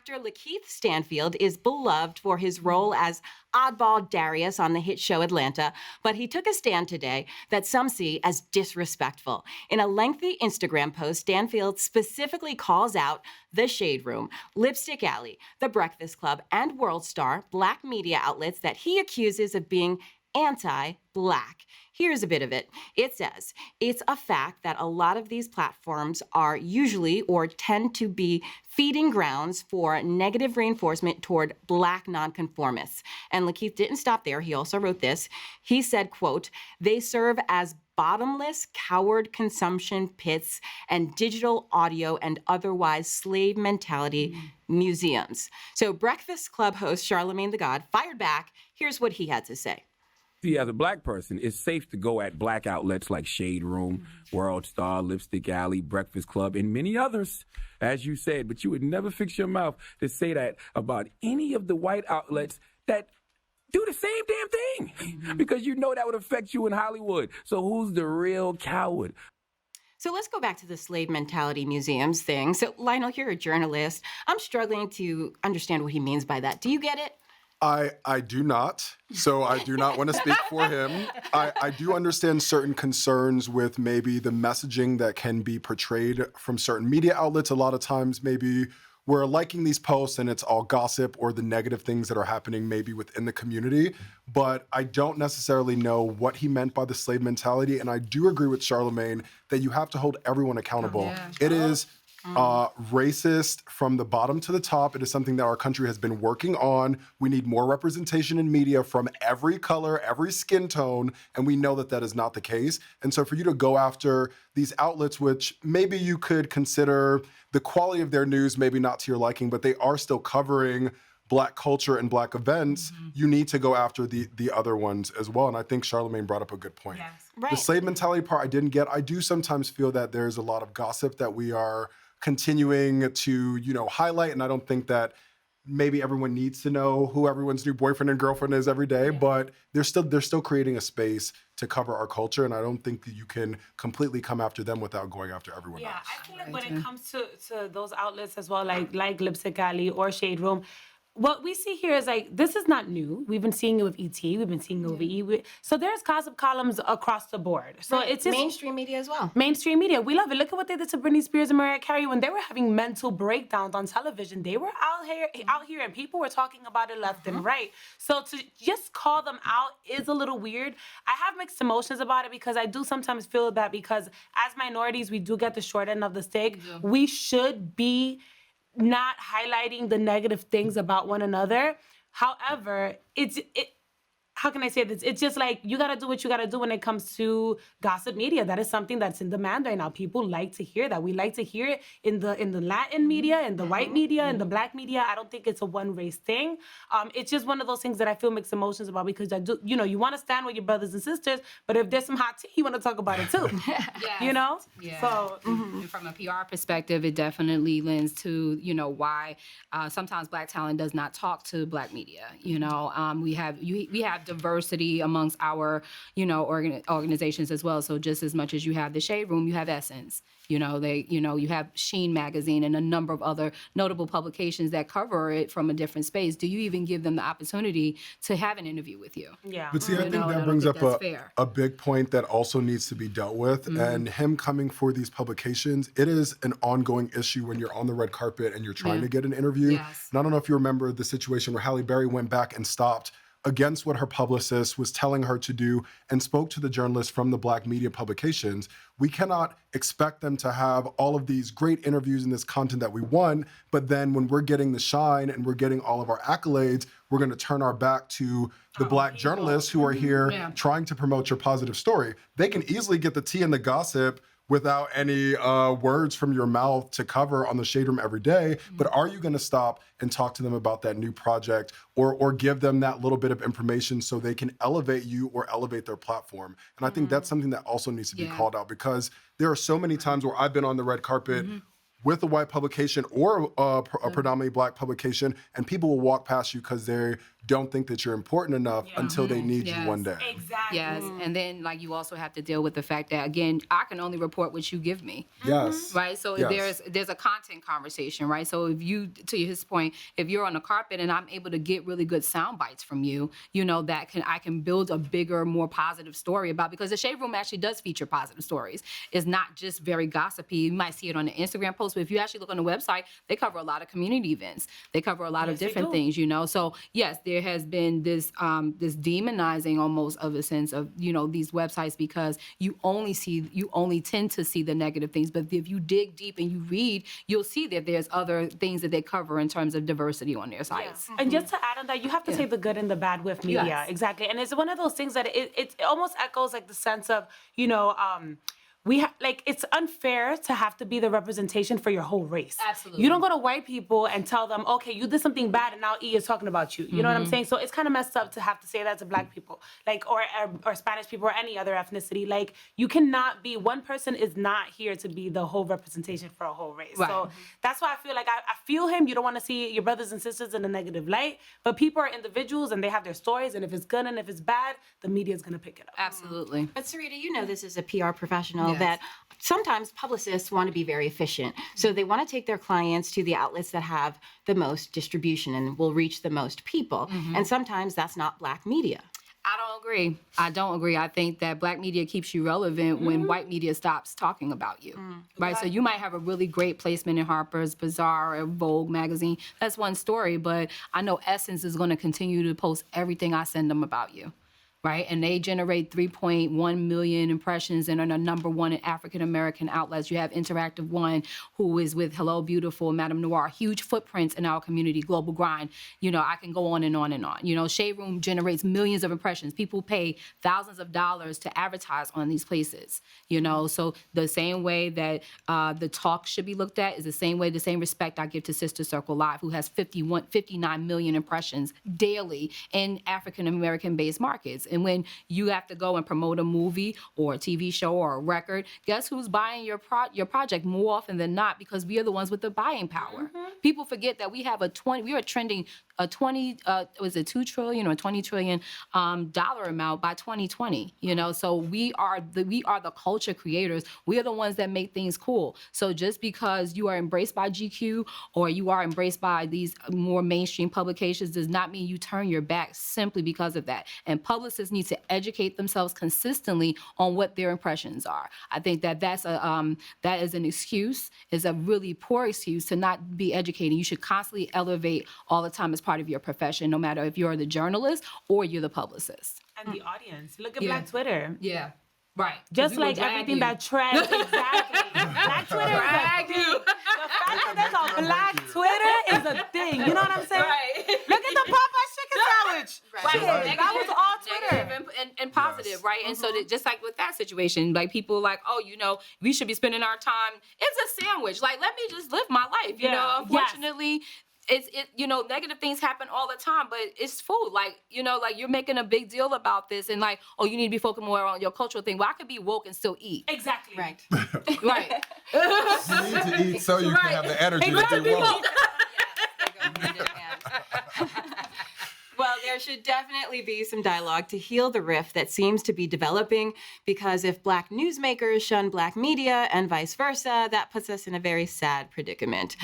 Actor Lakeith Stanfield is beloved for his role as oddball Darius on the hit show Atlanta, but he took a stand today that some see as disrespectful. In a lengthy Instagram post, Stanfield specifically calls out The Shade Room, Lipstick Alley, The Breakfast Club, and World Star, black media outlets that he accuses of being anti-black. Here's a bit of it. It says, it's a fact that a lot of these platforms are usually or tend to be feeding grounds for negative reinforcement toward black nonconformists. And Lakeith didn't stop there. He also wrote this. He said, quote, they serve as bottomless coward consumption pits and digital audio and otherwise slave mentality museums. So Breakfast Club host Charlamagne the God fired back. Here's what he had to say. See, as a black person, it's safe to go at black outlets like Shade Room, World Star, Lipstick Alley, Breakfast Club, and many others, as you said, but you would never fix your mouth to say that about any of the white outlets that do the same damn thing, because you know that would affect you in Hollywood. So who's the real coward? So let's go back to the slave mentality museums thing. So Lionel, you're a journalist. I'm struggling to understand what he means by that. Do you get it? I do not. So I do not want to speak for him. I do understand certain concerns with maybe the messaging that can be portrayed from certain media outlets. A lot of times maybe we're liking these posts and it's all gossip or the negative things that are happening maybe within the community. But I don't necessarily know what he meant by the slave mentality. And I do agree with Charlamagne that you have to hold everyone accountable. Oh, yeah. It is racist from the bottom to the top. It is something that our country has been working on. We need more representation in media from every color, every skin tone, and we know that that is not the case. And so for you to go after these outlets, which maybe you could consider the quality of their news maybe not to your liking, but they are still covering black culture and black events, you need to go after the other ones as well. And I think Charlamagne brought up a good point. Yes. Right. The slave mentality part I didn't get. I do sometimes feel that there's a lot of gossip that we are continuing to, highlight. And I don't think that maybe everyone needs to know who everyone's new boyfriend and girlfriend is every day, but they're still creating a space to cover our culture. And I don't think that you can completely come after them without going after everyone else. I feel like when it comes to those outlets as well, like Lipstick Alley or Shade Room, what we see here is this is not new. We've been seeing it with ET. We've been seeing it with E! So there's gossip columns across the board. So it's just mainstream media as well. Mainstream media. We love it. Look at what they did to Britney Spears and Mariah Carey when they were having mental breakdowns on television. They were out here and people were talking about it left and right. So to just call them out is a little weird. I have mixed emotions about it because I do sometimes feel that because as minorities, we do get the short end of the stick. We should be not highlighting the negative things about one another. However, how can I say this? It's just like, you gotta do what you gotta do when it comes to gossip media. That is something that's in demand right now. People like to hear that. We like to hear it in the Latin media, in the white media, in the black media. I don't think it's a one race thing. It's just one of those things that I feel mixed emotions about because I do, you wanna stand with your brothers and sisters, but if there's some hot tea, you wanna talk about it too. Yeah. So and from a PR perspective, it definitely lends to, why sometimes black talent does not talk to black media. We have diversity amongst our, organizations as well. So just as much as you have the Shade Room, you have Essence. You have Sheen Magazine and a number of other notable publications that cover it from a different space. Do you even give them the opportunity to have an interview with you? Yeah. But see, I think that brings up a big point that also needs to be dealt with. And him coming for these publications, it is an ongoing issue when you're on the red carpet and you're trying to get an interview. Yes. And I don't know if you remember the situation where Halle Berry went back and stopped against what her publicist was telling her to do and spoke to the journalists from the black media publications. We cannot expect them to have all of these great interviews and this content that we want, but then when we're getting the shine and we're getting all of our accolades, we're gonna turn our back to the black journalists who are here trying to promote your positive story. They can easily get the tea and the gossip without any words from your mouth to cover on the Shade Room every day. But are you gonna stop and talk to them about that new project or give them that little bit of information so they can elevate you or elevate their platform? And I think that's something that also needs to be called out because there are so many times where I've been on the red carpet with a white publication or a predominantly black publication, and people will walk past you because they don't think that you're important enough until they need you one day. Exactly. Yes, and then like you also have to deal with the fact that again, I can only report what you give me. Yes. Right, so Yes. there's a content conversation, right? So if you, to his point, if you're on the carpet and I'm able to get really good sound bites from you, you know that I can build a bigger, more positive story about, because the Shade Room actually does feature positive stories. It's not just very gossipy. You might see it on the Instagram post, but if you actually look on the website, they cover a lot of community events. They cover a lot of different things, you know. So yes, there has been this this demonizing almost of a sense of, you know, these websites, because you only tend to see the negative things. But if you dig deep and you read, you'll see that there's other things that they cover in terms of diversity on their sites. And just to add on that, you have to take the good and the bad with media. Yes. Exactly. And it's one of those things that it almost echoes like the sense of, you know, it's unfair to have to be the representation for your whole race. Absolutely. You don't go to white people and tell them, okay, you did something bad and now E is talking about you. You know what I'm saying? So it's kind of messed up to have to say that to black people, like, or Spanish people or any other ethnicity. Like, you cannot be, one person is not here to be the whole representation for a whole race. Right. So that's why I feel like I feel him. You don't want to see your brothers and sisters in a negative light, but people are individuals and they have their stories. And if it's good and if it's bad, the media is going to pick it up. Absolutely. But Syreta, you know this as a PR professional Yes. that sometimes publicists want to be very efficient. So they want to take their clients to the outlets that have the most distribution and will reach the most people. And sometimes that's not black media. I don't agree. I think that black media keeps you relevant when white media stops talking about you, right? So you might have a really great placement in Harper's Bazaar or Vogue magazine. That's one story, but I know Essence is going to continue to post everything I send them about you. Right, and they generate 3.1 million impressions and are the #1 in African-American outlets. You have Interactive One, who is with Hello Beautiful, Madame Noir, huge footprints in our community, Global Grind. You know, I can go on and on and on. You know, Shade Room generates millions of impressions. People pay thousands of dollars to advertise on these places. You know, so the same way that the talk should be looked at is the same way, the same respect I give to Sister Circle Live, who has 59 million impressions daily in African-American based markets. And when you have to go and promote a movie or a TV show or a record, guess who's buying your project more often than not? Because we are the ones with the buying power. People forget that we have we are trending a 2 trillion or 20 trillion dollar amount by 2020. You know, so we are the culture creators. We are the ones that make things cool. So just because you are embraced by GQ or you are embraced by these more mainstream publications does not mean you turn your back simply because of that. And publicists need to educate themselves consistently on what their impressions are. I think that is an excuse, is a really poor excuse to not be educating. You should constantly elevate all the time as part of your profession, no matter if you're the journalist or you're the publicist. And the audience. Look at Black Twitter. Yeah. Right. Just like everything that trends. Exactly. Black Twitter is a thing. The fact that there's a Black Twitter is a thing. You know what I'm saying? Right. Look at the Popeye's chicken sandwich. Right. That was all Twitter. Negative and positive, right? And so that, just like with that situation, like people like, oh, you know, we should be spending our time. It's a sandwich. Like, let me just live my life. You know, unfortunately. You know, negative things happen all the time, but it's food. Like, you know, like you're making a big deal about this and like, oh, you need to be focused more on your cultural thing. Well, I could be woke and still eat. Exactly. Right. Right. You need to eat so you can have the energy to be woke. Well, there should definitely be some dialogue to heal the rift that seems to be developing, because if black newsmakers shun black media and vice versa, that puts us in a very sad predicament.